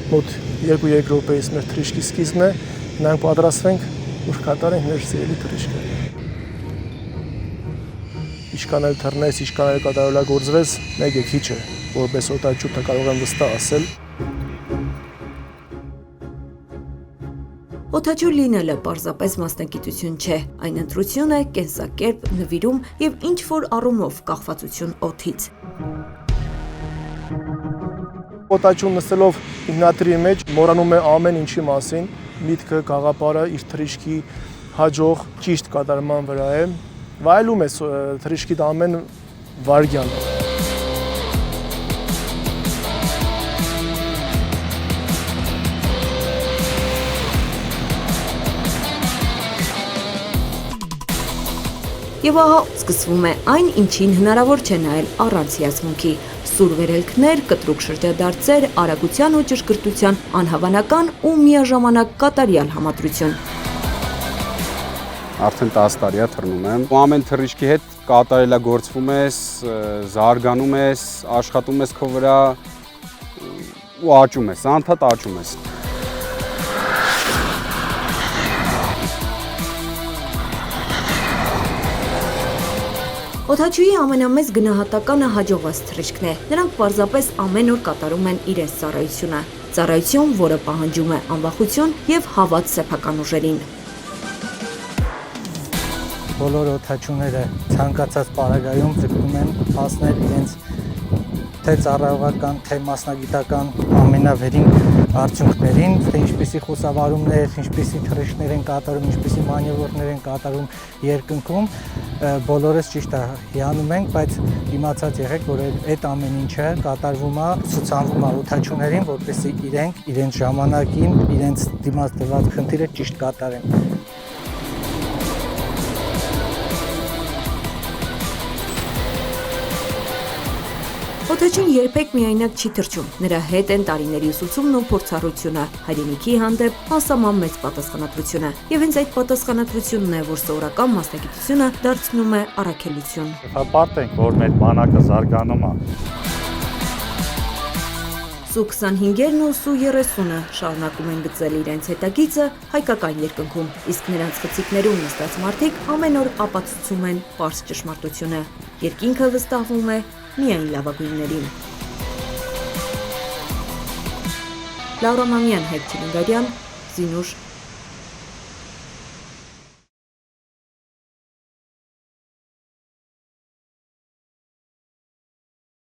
մոտ 2-3 րոպեից մեր թռիչքի սկիզբն է, նրանք պատրաստվենք, որ կատարենք մեր սիրելի թռիչքը։ Ինչքան էլ թռնես, ինչքան էլ կատարելագործվես, մեկը քիչ է, որպես օտաչուտը կարող եմ վստահ ասել։ Օդաչու լինելը պարզապես մասնագիտություն չէ, այն ընտրություն է, կենսակերպ, նվիրում և ինչ-որ առումով կախվածություն օդից։ Օդաչուն նստելով ինքնաթիռի մեջ մոռանում է ամեն ինչի մասին, միտքը, գաղափարը իր թռիչքի հաջող ճիշտ կատարման վրա է, վայելում է թռիչքիդ ամեն վայրկյան։ Եվ ահա սկսվում է այն, ինչին հնարավոր չէ նայել առանց հիացմունքի։ Սուր վերելքներ, կտրուկ շրջադարձեր, արագության ու ճշգրտության անհավանական ու միաժամանակ կատարյալ համադրություն։ Արդեն 10 տարի է թռնում եմ, ու ամեն թռիչքի հետ կատարելագործվում ես, զարգանում ես, աշխատում ես քո վրա ու աճում ես, անընդհատ աճում ես։ Օդաչուի ամենամեծ գնահատականը հաջողված թռիչքն է։ Նրանք պարզապես ամեն օր կատարում են իրենց ծառայությունը։ Ծառայություն, որը պահանջում է անվախություն և հավատ սեփական ուժերին։ Բոլոր օդաչուները ցանկացած պարագայում ձգտում են հասնել իրենց թե ծառայողական, թե մասնագիտական ամենավերին արդյունքներին, թե ինչպիսի խուսավարումներ, ինչպիսի թռիչքներ են կատարում, ինչպիսի մանևրներ են կատարում երկնքում, բոլորս ճիշտ է հիանում ենք, բայց իմացած եղեք, որ այդ ամեն ինչը կատարվում է, ցուցանվում է օդաչուներին, որպեսզի իրենք իրենց ժամանակին, իրենց դիմաց տրված խնդիրը ճիշտ կատարեն։ Օդաչուն երբեք միայնակ չի թռչում, նրա հետ են տարիների ուսուցումն ու փորձառությունը, հայրենիքի հանդեպ անսահման մեծ պատասխանատվությունը, և հենց այդ պատասխանատվությունն է, որ սովորական մասնագիտությունը դարձնում է առաքելություն։ Հպարտ ենք, որ մեր բանակը զարգանում է։ Սու 25-երն ու Սու 30-ը շարունակում են գծել իրենց հետագիծը հայկական երկնքում, իսկ նրանց խցիկներում նստած մարդիկ ամեն օր ապացուցում են պարզ ճշմարտությունը։ Երկինքը վստահվում է միայն լավագույններին։ Լաուրա Մամյան, Հայկ Չիլինգարյան, Զինուշ,